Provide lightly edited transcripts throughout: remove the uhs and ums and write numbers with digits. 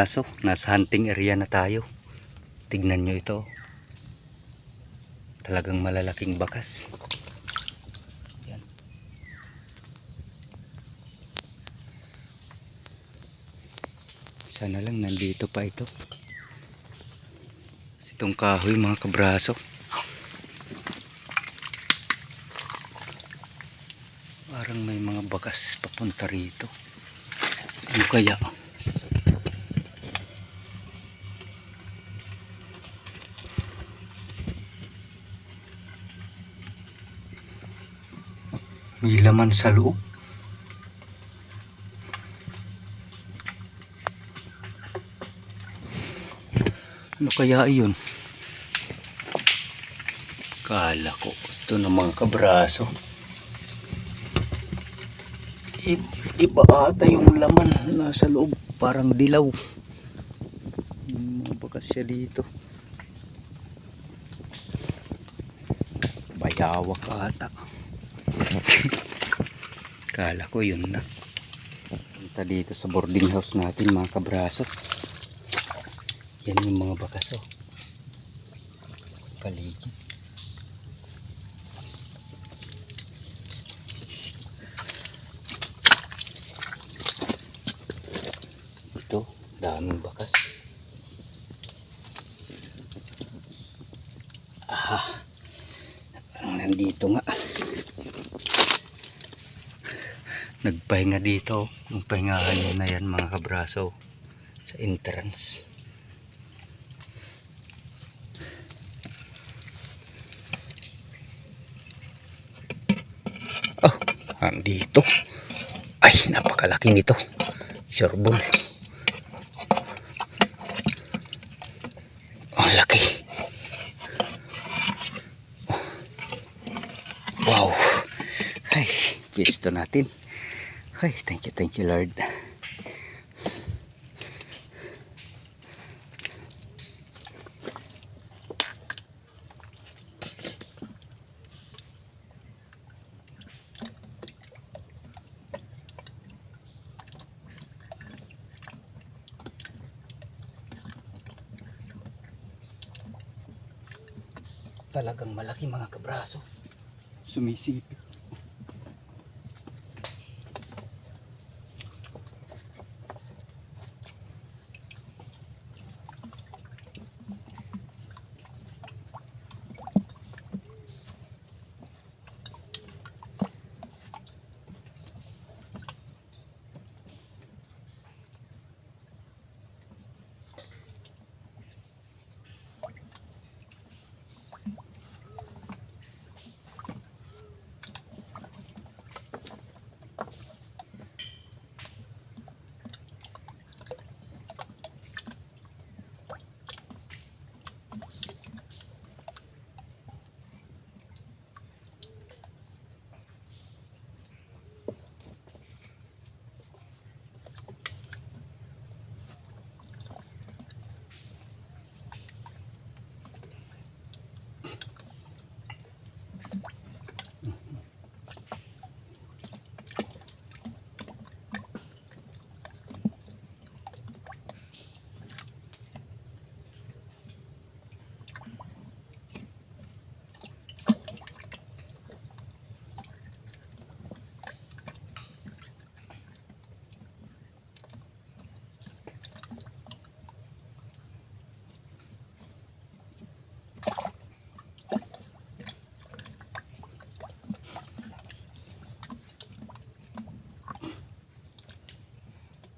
kabraso, nasa hunting area na tayo. Tignan nyo ito. Talagang malalaking bakas. Yan. Sana lang nandito pa ito. Itong kahoy mga kabraso. Parang may mga bakas papunta rito. Ano kaya? May laman sa loob. Ano kaya iyon? Kala ko ito na mga kabraso. Iba ata yung laman nasa loob. Parang dilaw. Mga bakas siya dito. Bayawak ata. Kala ko yun na. Punta dito sa boarding house natin mga kabraso. Yan yung mga bakas oh. Paligid. Ito, daming bakas. Aha. Nandito nga. Nagpahinga dito. Yung pahingahan na yan mga kabraso. Sa entrance. Oh, nandito. Ay, napakalaki nito. Sureball. Oh, laki. Wow. Ay, pisto natin. Ay, thank you Lord. Talagang malaki mga kabraso. Sumisipit.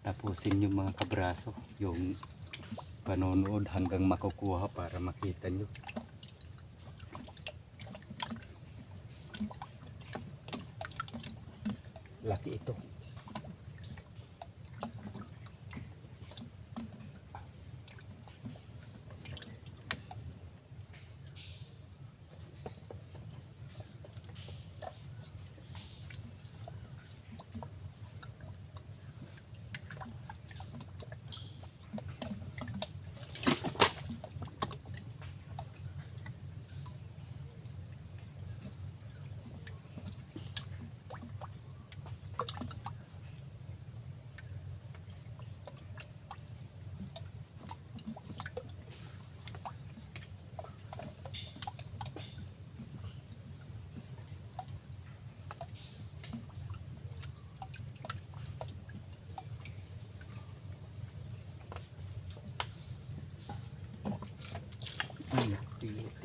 Tapusin yung mga kabraso yung panonood hanggang makukuha para makita nyo. Laki ito.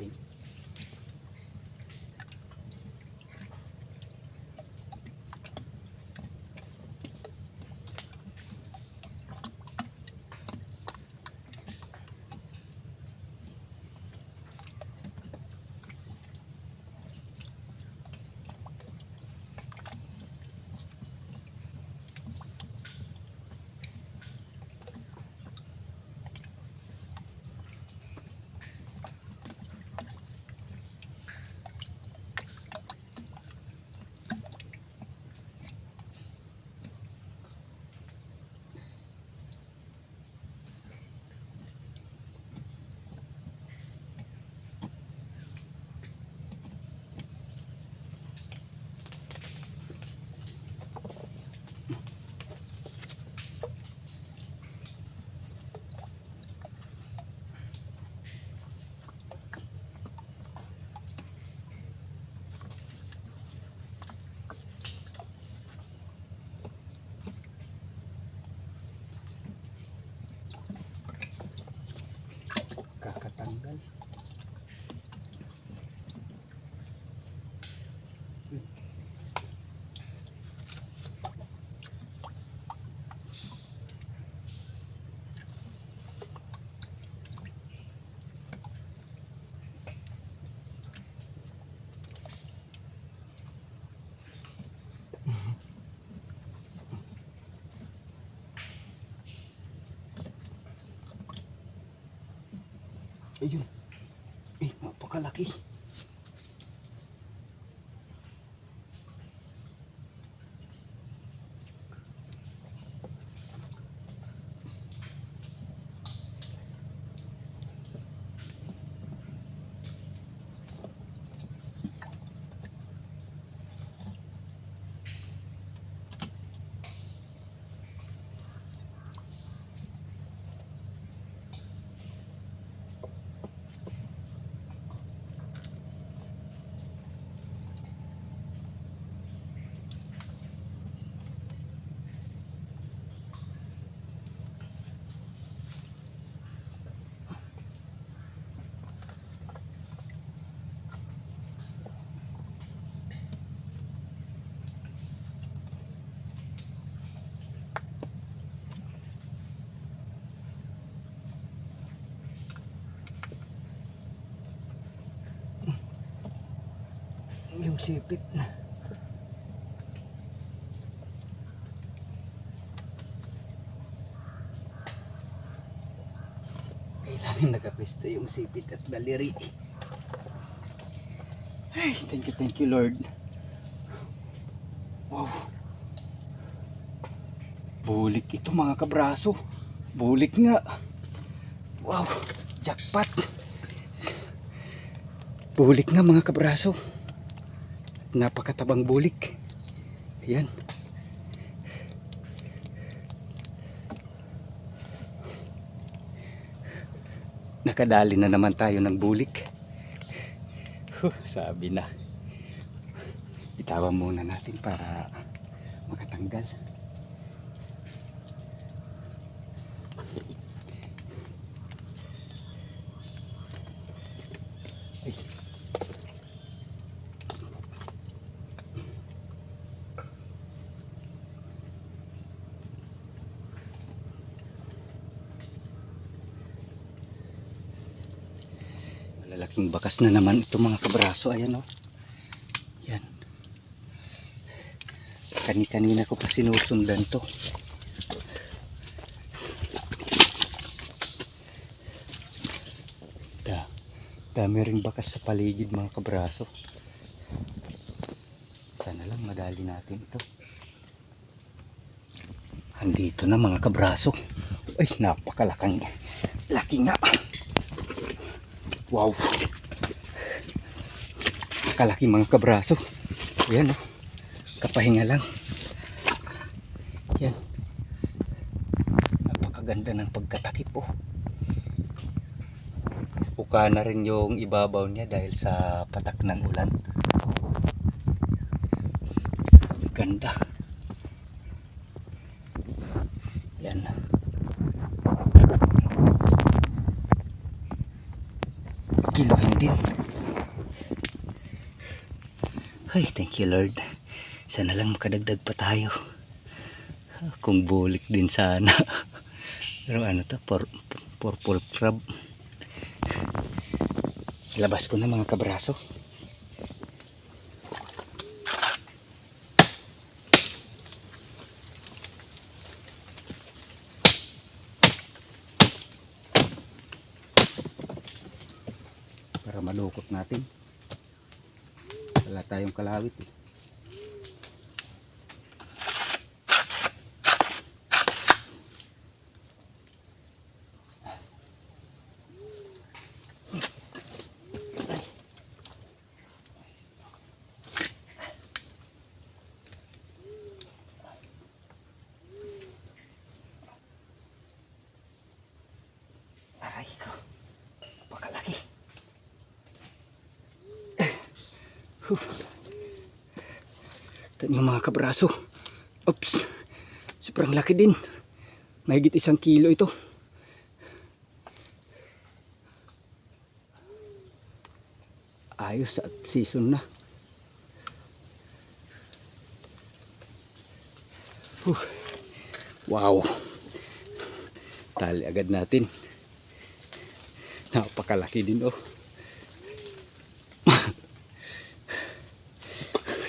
natin. Kakatanggal. Ayun. Napakalaki. Yung sipit na. Kailangan nakapesto yung sipit at daliri. Ay, thank you Lord. Wow. Bulik ito mga kabraso. Bulik nga. Wow, jackpot. Bulik nga mga kabraso. Napakatabang bulik. Ayan. Nakadali na naman tayo ng bulik. Sabi na. Bitawan muna natin para makatanggal. Ay. Malalaking bakas na naman ito mga kabraso. Ayan o. Yan. Kanina ko pa sinusundan to. Dami ring bakas sa paligid mga kabraso. Sana lang madali natin ito. Andito na mga kabraso. Ay, napakalaki. Laki nga. Wow. Napakalaki mga kabraso. Ayan o. Kapahinga lang. Yan. Napakaganda ng pagkatakip po. Puka na rin yung ibabaw niya dahil sa patak ng ulan. Ganda. Yan. kilohin din. Ay, thank you Lord. Sana lang makadagdag pa tayo. Kung bulik din sana. Pero ano to, purple crab. Labas ko na mga kabraso. Para malukot natin. Wala tayong kalawit eh. Aray ko. Pakalaki. Ito yung mga kabraso. Oops. Sobrang laki din. Mahigit 1 kilo ito. Ayos at season na. Wow. Tali agad natin. Napakalaki din oh.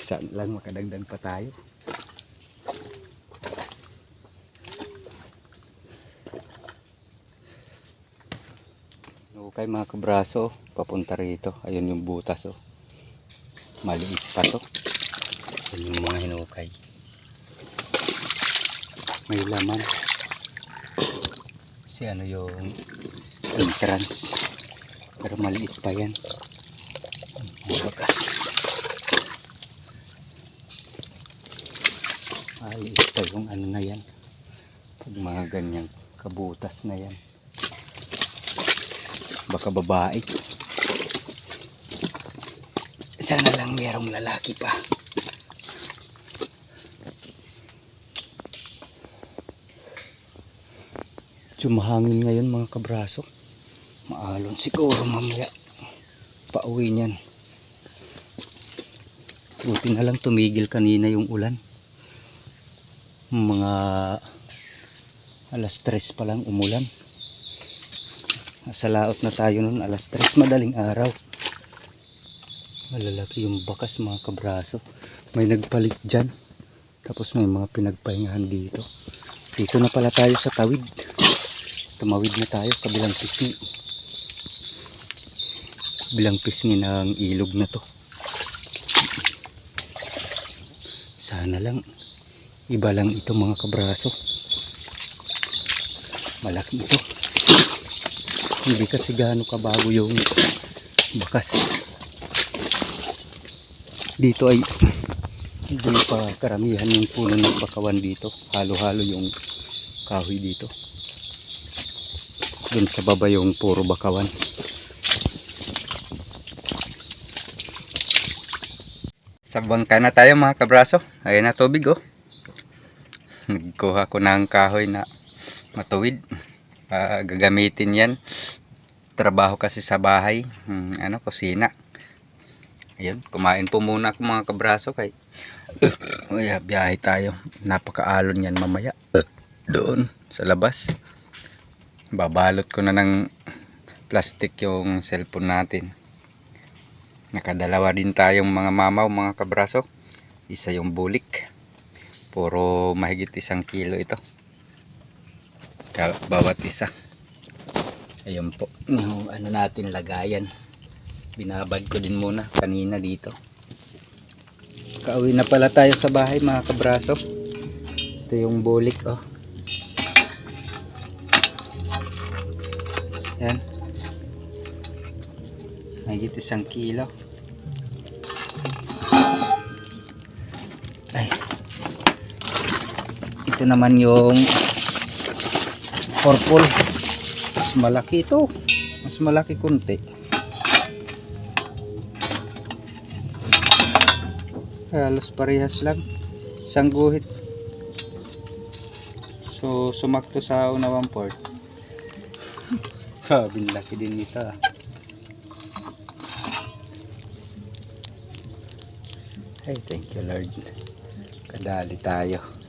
Saan lang makadagdag pa tayo. Okay mga kabraso, papunta rito. Ayun yung butas oh. Maliit pa to. Ayun yung mga hinukay. May laman. Kasi ano yung entrance. Pero maliit pa yan. Bakas. Maliit pa yung ano na yan. Pag mga ganyang kabutas na yan. Baka babae. Sana lang merong lalaki pa. Mahangin ngayon mga kabraso. Maalon siguro mamaya pauwi niyan. Buti na lang tumigil kanina yung ulan. Mga alas 3 pa lang umulan. Nasa laot na tayo nun alas 3 madaling araw. Malalaki yung bakas mga kabraso. May nagpalit dyan. Tapos may mga pinagpahingahan dito. Dito na pala tayo sa tawid. Tumawid na tayo kabilang pisngi. Kabilang pisngi ng ilog na to. Sana lang iba lang ito mga kabraso. Malaki ito. Hindi kasi gaano kabago yung bakas. Dito ay hindi pa karamihan yung puno ng bakawan dito. Halo-halo yung kahoy dito. Dun sa baba yung puro bakawan. Sa bangka na tayo mga kabraso. Ayan na tubig oh. Nagkuha ko ng kahoy na matuwid. Gagamitin yan. Trabaho kasi sa bahay. Kusina. Ayun, kumain po muna ako mga kabraso kay biyahe tayo. Napakaalon yan mamaya. Doon sa labas. Babalot ko na ng plastic yung cellphone natin. Nakadalawa din tayong mga mamaw mga kabraso. Isa yung bulik. Puro mahigit 1 kilo ito. Bawat isa. Ayun po. Yung ano natin lagayan. Binabad ko din muna kanina dito. Kauwi na pala tayo sa bahay mga kabraso. Ito yung bulik oh. Yan. Mahigit 1 kilo. Ay. Ito naman yung purple. Mas malaki ito. Mas malaki kunti. Halos parehas lang. Isang guhit. So sumakto sa una 1/4. Sabing laki din nito. Ay, thank you Lord. Kadali tayo.